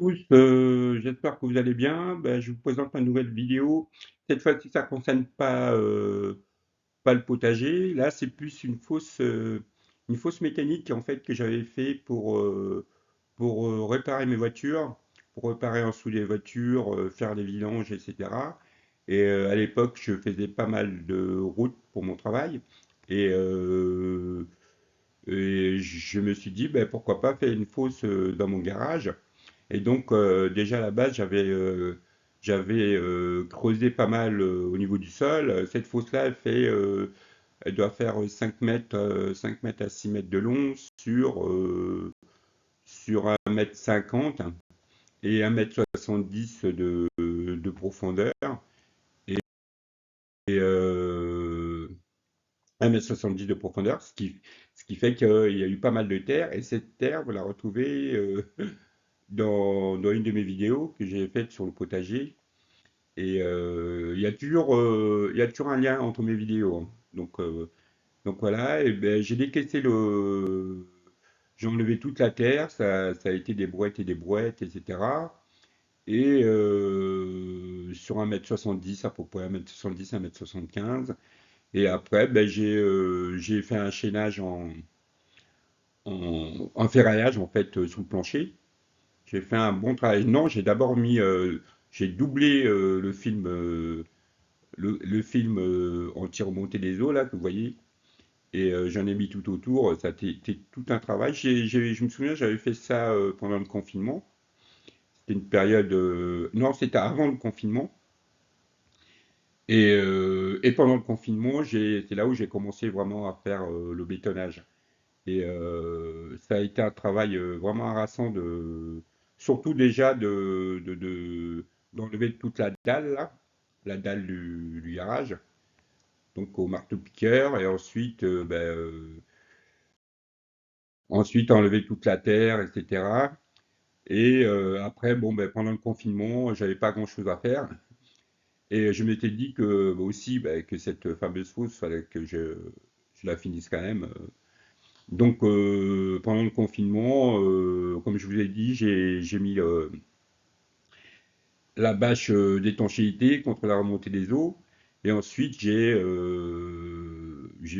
tous, j'espère que vous allez bien. Ben, je vous présente ma nouvelle vidéo. Cette fois-ci, ça ne concerne pas le potager. Là, c'est plus une fausse mécanique en fait que j'avais fait pour réparer mes voitures, pour réparer en dessous des voitures, faire des vidanges, etc. À l'époque, je faisais pas mal de routes pour mon travail. Et, euh, et je me suis dit, ben, pourquoi pas faire une fosse dans mon garage. Et donc, déjà à la base, j'avais creusé pas mal au niveau du sol. Cette fosse-là, elle doit faire 5 mètres, 5 mètres à 6 mètres de long sur 1,50 m et 1,70 m de profondeur. Et, et, 1,70 m de profondeur, ce qui fait qu'il y a eu pas mal de terre. Et cette terre, vous la retrouvez dans une de mes vidéos que j'ai faites sur le potager. Il y a toujours un lien entre mes vidéos, hein. Donc voilà, et ben, j'ai enlevé toute la terre, ça a été des brouettes et des brouettes, etc. Sur 1,70 m à peu près, 1,70 m, 1,75 m. Et après, ben, j'ai fait un chaînage en ferraillage, en fait, sous le plancher. J'ai fait un bon travail. Non, j'ai doublé le film anti-remontée des eaux, là, que vous voyez. J'en ai mis tout autour. Ça a été tout un travail. Je me souviens, j'avais fait ça pendant le confinement. C'était une période. Non, c'était avant le confinement. Et pendant le confinement, c'est là où j'ai commencé vraiment à faire le bétonnage. Ça a été un travail vraiment harassant surtout déjà d'enlever toute la dalle là, la dalle du garage, donc au marteau-piqueur, et ensuite enlever toute la terre, etc. Après, bon, ben, pendant le confinement, j'avais pas grand-chose à faire, et je m'étais dit que aussi ben, que cette fameuse fosse, fallait que je la finisse quand même. Donc, pendant le confinement, comme je vous ai dit, j'ai mis la bâche d'étanchéité contre la remontée des eaux. Et ensuite, j'ai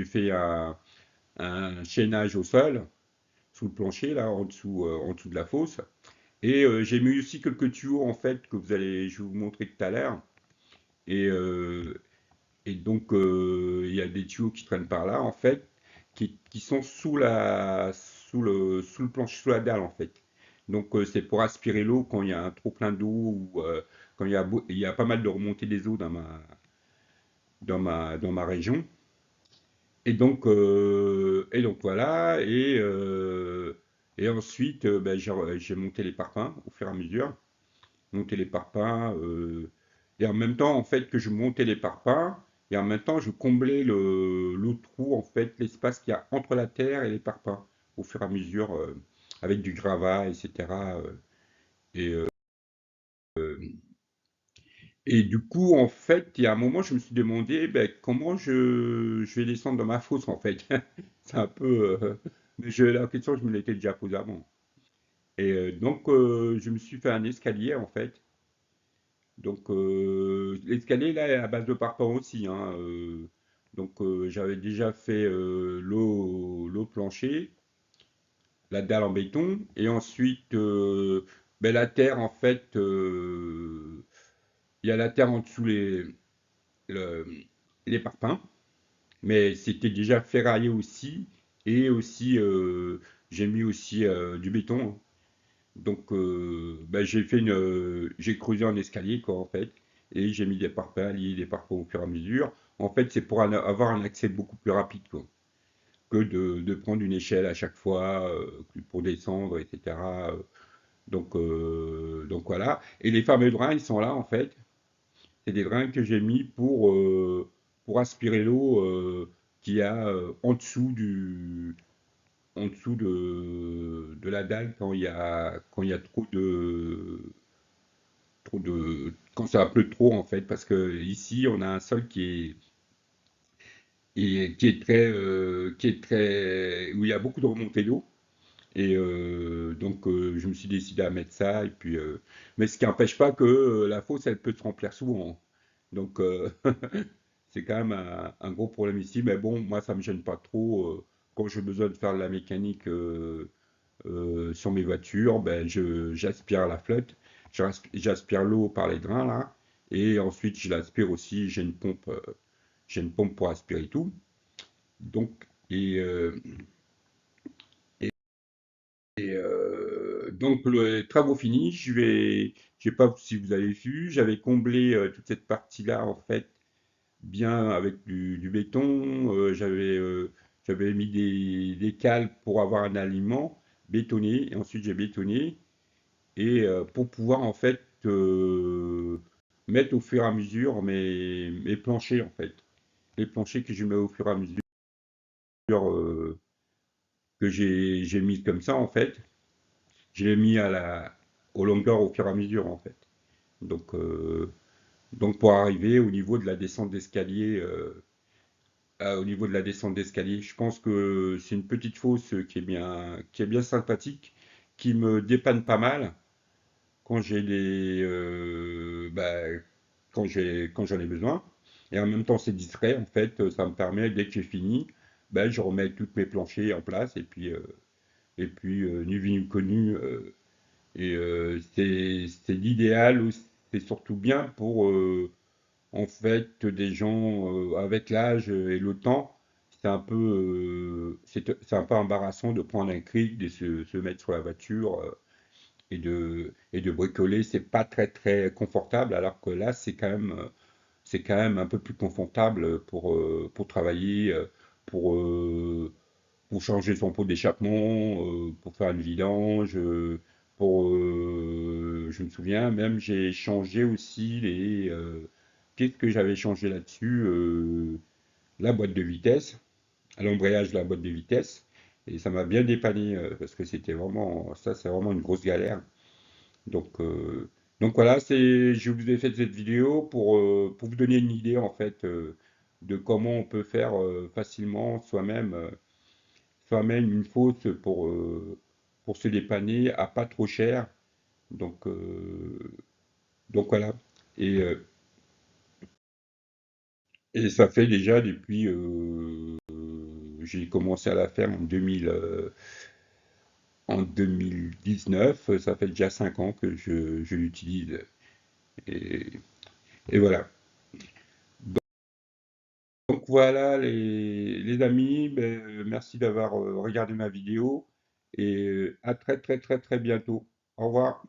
fait un chaînage au sol, sous le plancher, là, en dessous de la fosse. J'ai mis aussi quelques tuyaux, en fait, je vais vous montrer tout à l'heure. Et, euh, et donc, il y a des tuyaux qui traînent par là, en fait, qui sont sous le plancher, sous la dalle, en fait. Donc, c'est pour aspirer l'eau quand il y a un trop plein d'eau ou quand il y a pas mal de remontées des eaux dans ma région. Et donc voilà. Et ensuite, ben, j'ai monté les parpaings au fur et à mesure. Monter les parpaings. Et en même temps, en fait, que je montais les parpaings, et en même temps, je comblais le trou, en fait, l'espace qu'il y a entre la terre et les parpaings, au fur et à mesure, avec du gravat, etc. Et, euh, et du coup, en fait, il y a un moment, je me suis demandé ben, comment je vais descendre dans ma fosse, en fait. C'est un peu. Mais la question, je me l'étais déjà posée avant. Donc, je me suis fait un escalier, en fait. Donc, l'escalier, là, est à base de parpaing aussi, hein. Donc, j'avais déjà fait l'eau plancher, la dalle en béton, et ensuite, ben, la terre, en fait, il y a la terre en dessous le- les parpaings, mais c'était déjà ferraillé aussi, et aussi, j'ai mis aussi du béton, hein. Donc, ben, j'ai creusé un escalier, quoi, en fait, et j'ai mis des parpaings, lié des parpaings au fur et à mesure. En fait, c'est pour avoir un accès beaucoup plus rapide, quoi, que de prendre une échelle à chaque fois pour descendre, etc. Donc voilà. Et les fameux drains, ils sont là, en fait. C'est des drains que j'ai mis pour aspirer l'eau qu'il y a en dessous de la dalle quand il y a quand ça pleut trop en fait, parce que ici on a un sol qui est très, où il y a beaucoup de remontées d'eau. Et donc, je me suis décidé à mettre ça. Et puis, mais ce qui n'empêche pas que la fosse, elle peut se remplir souvent. Donc, c'est quand même un gros problème ici. Mais bon, moi, ça me gêne pas trop. Quand j'ai besoin de faire de la mécanique sur mes voitures, ben, j'aspire la flotte. J'aspire l'eau par les drains, là. Et ensuite, je l'aspire aussi. J'ai une pompe pour aspirer tout. Donc, donc, les travaux finis, je sais pas si vous avez vu, j'avais comblé toute cette partie-là, en fait, bien avec du béton. J'avais mis des cales pour avoir un aliment bétonné, et ensuite j'ai bétonné, et pour pouvoir, en fait, mettre au fur et à mesure mes planchers, en fait. Les planchers que je mets au fur et à mesure, que j'ai mis comme ça, en fait. Je l'ai mis aux longueurs au fur et à mesure, en fait. Donc, donc pour arriver au niveau de la descente d'escalier, au niveau de la descente d'escalier, je pense que c'est une petite fosse qui est bien sympathique, qui me dépanne pas mal quand quand j'en ai besoin. Et en même temps, c'est discret, en fait, ça me permet, dès que j'ai fini, ben, je remets toutes mes planchers en place, et puis nu vu, nu connu, c'est l'idéal, c'est surtout bien pour en fait des gens avec l'âge et le temps. C'est un peu embarrassant de prendre un cric, de se mettre sur la voiture et de bricoler. C'est pas très très confortable, alors que là c'est quand même un peu plus confortable pour travailler, pour euh, pour changer son pot d'échappement, pour faire une vidange, je me souviens même, j'ai changé aussi qu'est-ce que j'avais changé là-dessus? La boîte de vitesse, à l'embrayage de la boîte de vitesse. Et ça m'a bien dépanné parce que c'est vraiment une grosse galère. Donc, euh, donc voilà, je vous ai fait cette vidéo pour vous donner une idée en fait de comment on peut faire facilement soi-même une fosse pour se dépanner à pas trop cher. Donc, donc voilà. Et, euh, et ça fait déjà depuis, j'ai commencé à la faire en 2019, ça fait déjà 5 ans que je l'utilise. Et, et voilà. Donc voilà les amis, ben, merci d'avoir regardé ma vidéo et à très très très très bientôt. Au revoir.